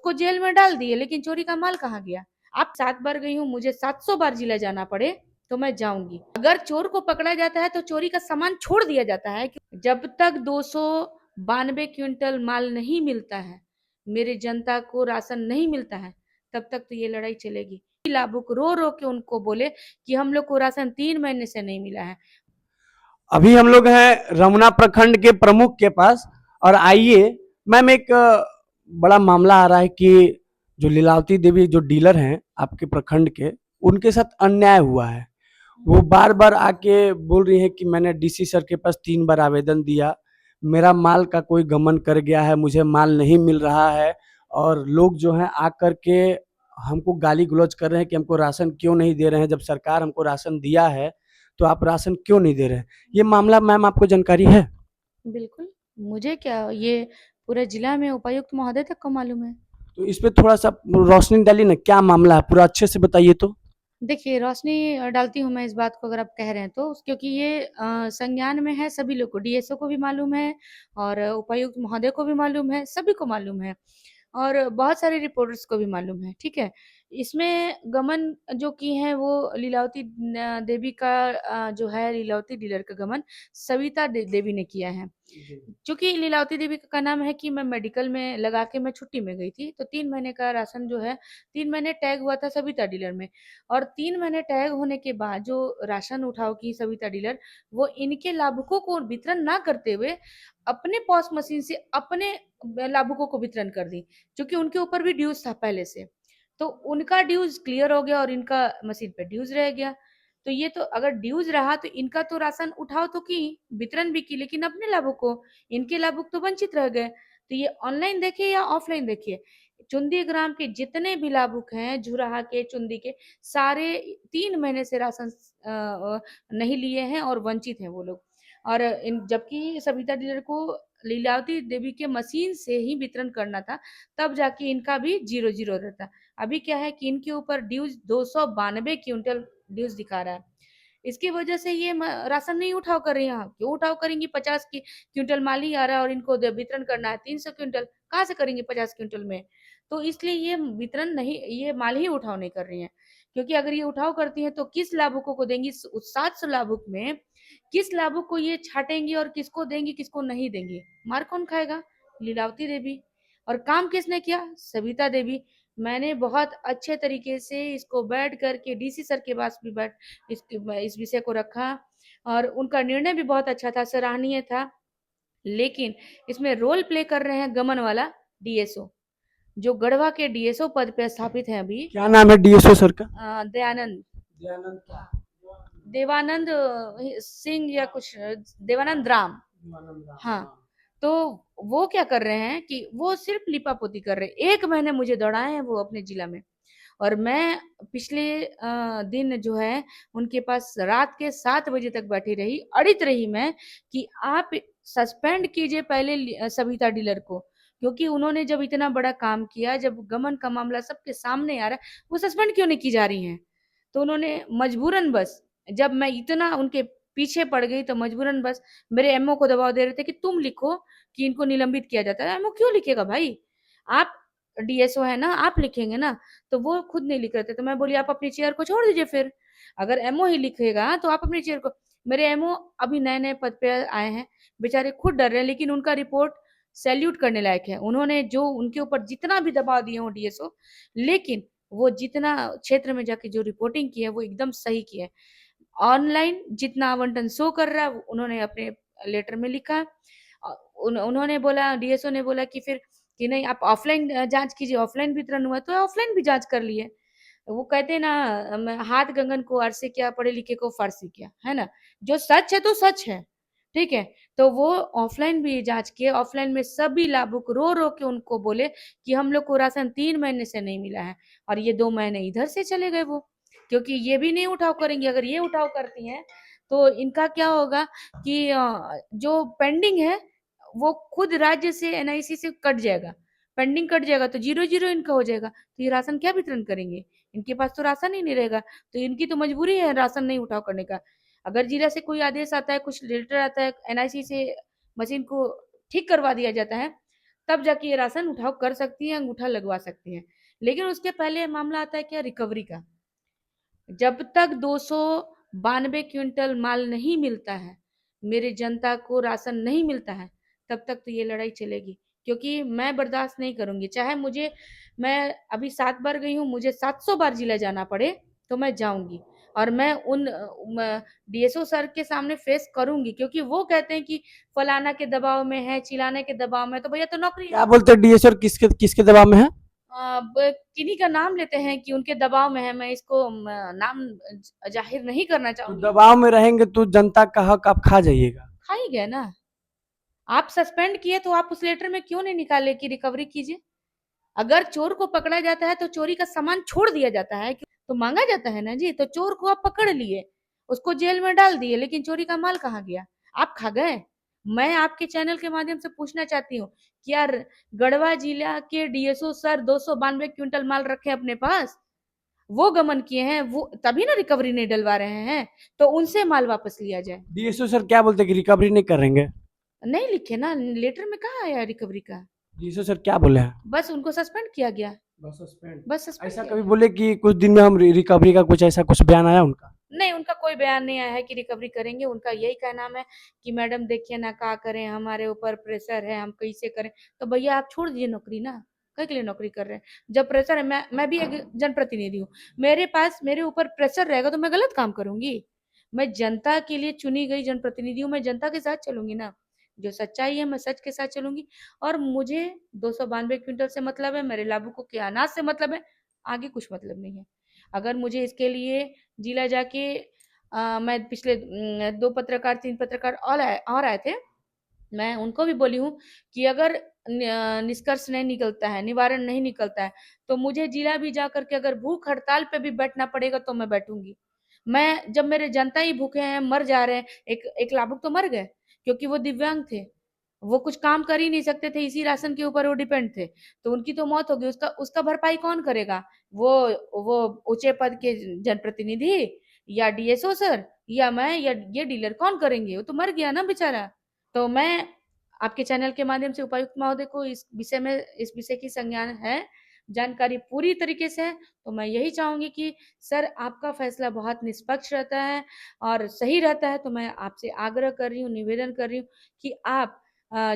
उसको जेल में डाल दिए, लेकिन चोरी का माल कहाँ गया? आप 7 बार गई हूँ, मुझे 700 बार जिला जाना पड़े तो मैं जाऊंगी। अगर चोर को पकड़ा जाता है तो चोरी का सामान छोड़ दिया जाता है। जब तक 292 क्विंटल माल नहीं मिलता है, मेरे जनता को राशन नहीं मिलता है, तब तक तो ये लड़ाई चलेगी। लाभुक रो रो के उनको बोले कि हम लोग को राशन 3 महीने से नहीं मिला है। अभी हम लोग हैं रमुना प्रखंड के प्रमुख के पास, और आइए मैम, एक बड़ा मामला आ रहा है कि जो लीलावती देवी जो डीलर हैं आपके प्रखंड के, उनके साथ अन्याय हुआ है। वो बार बार आके बोल रही है कि मैंने डीसी सर के पास 3 बार आवेदन दिया, मेरा माल का कोई गमन कर गया है, मुझे माल नहीं मिल रहा है। और लोग जो हैं आकर के हमको गाली गलौज कर रहे हैं कि हमको राशन क्यों नहीं दे रहे हैं, जब सरकार हमको राशन दिया है तो आप राशन क्यों नहीं दे रहे हैं। ये मामला मैम आपको जानकारी है? बिल्कुल, मुझे क्या, ये पूरे जिला में उपायुक्त महोदय तक को मालूम है। तो इस पे थोड़ा सा रोशनी डालिए ना, क्या मामला है, पूरा अच्छे से बताइए तो। देखिए, रोशनी डालती हूँ मैं इस बात को, अगर आप कह रहे हैं तो, क्योंकि ये संज्ञान में है, सभी लोग को, डीएसओ को भी मालूम है और उपायुक्त महोदय को भी मालूम है, सभी को मालूम है और बहुत सारे रिपोर्टर्स को भी मालूम है, ठीक है। इसमें गमन जो की है वो लीलावती देवी का जो है, लीलावती डीलर का गमन सविता देवी ने किया है। चूंकि लीलावती देवी का नाम है कि मैं मेडिकल में लगा के मैं छुट्टी में गई थी, तो 3 महीने का राशन जो है, 3 महीने टैग हुआ था सविता डीलर में, और 3 महीने टैग होने के बाद जो राशन उठाव की सविता डीलर, वो इनके लाभुकों को वितरण ना करते हुए अपने पॉस मशीन से अपने लाभुकों को वितरण कर दी, क्योंकि उनके ऊपर भी ड्यूज था पहले से। तो उनका ड्यूज क्लियर हो गया और इनका मशीन पे ड्यूज रह गया। तो ये तो अगर ड्यूज रहा तो इनका तो राशन उठाओ तो की, वितरण भी की, लेकिन अपने लाभुक को, इनके लाभुक तो वंचित रह गए। तो ये ऑनलाइन देखिए या ऑफलाइन देखिए, चुंदी ग्राम के जितने भी लाभुक हैं, झुराहा के, चुंदी के, सारे 3 महीने से राशन नहीं लिए हैं और वंचित हैं वो लोग। और जबकि सविता डीलर को लीलावती देवी के मशीन से ही वितरण करना था, तब जाके इनका भी 0-0 रहता। अभी क्या है कि इनके ऊपर ड्यूज 292 क्विंटल ड्यूज दिखा रहा है। इसकी वजह से ये राशन नहीं उठाव कर रही है। क्यों उठाव करेंगी? 50 की क्विंटल माल ही आ रहा है और इनको वितरण करना है 300 क्विंटल, कहाँ से करेंगे 50 क्विंटल में? तो इसलिए ये वितरण नहीं, ये माल ही उठाव नहीं कर रही है, क्योंकि अगर ये उठाव करती है तो किस लाभुकों को देंगी? उस 700 लाभुक में किस लाभुक को ये छाटेंगी और किसको देंगी, किसको नहीं देंगी? मार कौन खाएगा? लीलावती देवी। और काम किसने किया? सविता देवी। मैंने बहुत अच्छे तरीके से इसको बैठ करके डीसी सर के पास भी बैठ इस विषय को रखा, और उनका निर्णय भी बहुत अच्छा था, सराहनीय था। लेकिन इसमें रोल प्ले कर रहे हैं गमन वाला डीएसओ, जो गढ़वा के डीएसओ पद पे स्थापित है अभी। क्या नाम है डीएसओ सर का? दयानंद, दयानंद क्या? देवानंद सिंह या कुछ, देवानंद राम। हाँ, तो वो क्या कर रहे हैं कि वो सिर्फ लिपापोती कर रहे हैं। 1 महीने मुझे दौड़ाए हैं वो अपने जिला में, और मैं पिछले दिन जो है उनके पास रात के 7 बजे तक बैठी रही, अड़ित रही मैं कि आप सस्पेंड कीजिए पहले सविता डीलर को, क्योंकि उन्होंने जब इतना बड़ा काम किया, जब गमन का मामला सबके सामने आ रहा है, वो सस्पेंड क्यों नहीं की जा रही हैं? तो उन्होंने मजबूरन बस, जब मैं इतना उनके पीछे पड़ गई तो मजबूरन बस मेरे एमओ को दबाव दे रहे थे कि तुम लिखो कि इनको निलंबित किया जाता है। एमओ क्यों लिखेगा भाई? आप डीएसओ है ना, आप लिखेंगे ना। तो वो खुद नहीं लिख रहे थे, तो मैं बोली आप अपनी चेयर को छोड़ दीजिए फिर, अगर एमओ ही लिखेगा तो आप अपनी चेयर को। मेरे एमओ अभी नए नए पद पे आए हैं, बेचारे खुद डर रहे हैं, लेकिन उनका रिपोर्ट सैल्यूट करने लायक है। उन्होंने जो उनके ऊपर जितना भी दबाव दिए हो डीएसओ, लेकिन वो जितना क्षेत्र में जाके जो रिपोर्टिंग की है वो एकदम सही की है। ऑनलाइन जितना आवंटन शो कर रहा है उन्होंने अपने लेटर में लिखा है। उन्होंने बोला, डीएसओ ने बोला कि फिर कि नहीं आप ऑफलाइन जांच कीजिए, ऑफलाइन वितरण हुआ तो ऑफलाइन भी जांच कर लिए। वो कहते हैं ना, हाथ गंगन को आर से क्या, पढ़े लिखे को फारसी क्या, है ना? जो सच है तो सच है, ठीक है। तो वो ऑफलाइन भी जांच किए, ऑफलाइन में सभी लाभुक रो रो के उनको बोले कि हम लोग को राशन 3 महीने से नहीं मिला है, और ये 2 महीने इधर से चले गए वो, क्योंकि ये भी नहीं उठाव करेंगे। अगर ये उठाव करती हैं तो इनका क्या होगा कि जो पेंडिंग है वो खुद राज्य से, एनआईसी से कट जाएगा, पेंडिंग कट जाएगा, तो 0-0 इनका हो जाएगा। तो ये राशन क्या वितरण करेंगे? इनके पास तो राशन ही नहीं रहेगा, तो इनकी तो मजबूरी है राशन नहीं उठाव करने का। अगर जिला से कोई आदेश आता है, कुछ लेटर आता है, एनआईसी से मशीन को ठीक करवा दिया जाता है, तब जाके ये राशन उठाव कर सकती हैं, अंगूठा लगवा सकती हैं। लेकिन उसके पहले मामला आता है क्या, रिकवरी का। जब तक 292 क्विंटल माल नहीं मिलता है, मेरी जनता को राशन नहीं मिलता है, तब तक तो ये लड़ाई चलेगी। क्योंकि मैं बर्दाश्त नहीं करूंगी, चाहे मुझे, मैं अभी 7 बार गई हूँ, मुझे 700 बार जिला जाना पड़े तो मैं जाऊंगी। और मैं उन डीएसओ सर के सामने फेस करूंगी, क्योंकि वो कहते हैं कि फलाना के दबाव में है, चिलाने के दबाव में, तो भैया तो नौकरी क्या बोलते हैं डीएस और किसके किसके दबाव में है? किन्हीं का नाम लेते हैं कि उनके दबाव में है। मैं इसको नाम जाहिर नहीं करना तो चाहूंगी। दबाव में रहेंगे तो जनता का हक आप खा जाइएगा। खा ही गए ना। आप सस्पेंड किए तो आप उस लेटर में क्यों नहीं निकाले कि रिकवरी कीजिए। अगर चोर को पकड़ा जाता है तो चोरी का सामान छोड़ दिया जाता है, तो मांगा जाता है ना जी। तो चोर को आप पकड़ लिए, उसको जेल में डाल दिए, लेकिन चोरी का माल कहाँ गया, आप खा गए। मैं आपके चैनल के माध्यम से पूछना चाहती हूँ, क्या गढ़वा जिला के डीएसओ सर 292 क्विंटल माल रखे अपने पास, वो गमन किए हैं, वो तभी ना रिकवरी नहीं डलवा रहे हैं, तो उनसे माल वापस लिया जाए। डीएसओ सर क्या बोलते हैं कि रिकवरी नहीं करेंगे? नहीं लिखे ना लेटर में, कहाँ आया रिकवरी का। डीएसओ सर क्या बोले हैं? बस उनको सस्पेंड किया गया। बस सस्पेंड। बस सस्पेंड ऐसा किया कभी गया। बोले कि कुछ दिन में हम रिकवरी का कुछ ऐसा कुछ बयान आया उनका? नहीं, उनका कोई बयान नहीं आया है कि रिकवरी करेंगे। उनका यही कहना है कि मैडम देखिए ना, क्या करें, हमारे ऊपर प्रेशर है, हम कैसे करें। तो भैया आप छोड़ दीजिए नौकरी ना, कई के लिए नौकरी कर रहे हैं जब प्रेशर है। मैं भी एक जनप्रतिनिधि हूँ, मेरे पास मेरे ऊपर प्रेशर रहेगा तो मैं गलत काम करूंगी। मैं जनता के लिए चुनी गई जनप्रतिनिधि हूँ, मैं जनता के साथ चलूंगी ना। जो सच्चाई है मैं सच के साथ चलूंगी। और मुझे 292 क्विंटल से मतलब है, मेरे लाभुकों के अनाज से मतलब है, आगे कुछ मतलब नहीं है। अगर मुझे इसके लिए जिला जाके मैं पिछले 2 पत्रकार 3 पत्रकार और आए थे, मैं उनको भी बोली हूँ कि अगर निष्कर्ष नहीं निकलता है, निवारण नहीं निकलता है, तो मुझे जिला भी जा करके अगर भूख हड़ताल पे भी बैठना पड़ेगा तो मैं बैठूंगी। मैं, जब मेरे जनता ही भूखे हैं, मर जा रहे हैं, एक एक लाभुक तो मर गए क्योंकि वो दिव्यांग थे, वो कुछ काम कर ही नहीं सकते थे, इसी राशन के ऊपर वो डिपेंड थे, तो उनकी तो मौत हो गई, उसका उसका भरपाई कौन करेगा। वो वो ऊंचे पद के जनप्रतिनिधि, या डीएसओ सर, या मैं, या ये डीलर, कौन करेंगे, वो तो मर गया ना बेचारा। तो मैं आपके चैनल के माध्यम से उपायुक्त महोदय को इस विषय की संज्ञान है, जानकारी पूरी तरीके से है, तो मैं यही चाहूंगी कि सर आपका फैसला बहुत निष्पक्ष रहता है और सही रहता है। तो मैं आपसे आग्रह कर रही हूँ, निवेदन कर रही हूँ कि आप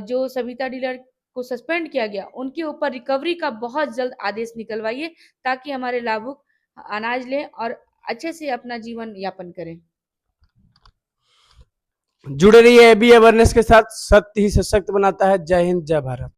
जो सविता डीलर को सस्पेंड किया गया, उनके ऊपर रिकवरी का बहुत जल्द आदेश निकलवाइए, ताकि हमारे लाभुक अनाज लें और अच्छे से अपना जीवन यापन करें। जुड़े रहिए एबी अवेयरनेस के साथ, सत्य ही सशक्त बनाता है। जय हिंद, जय भारत।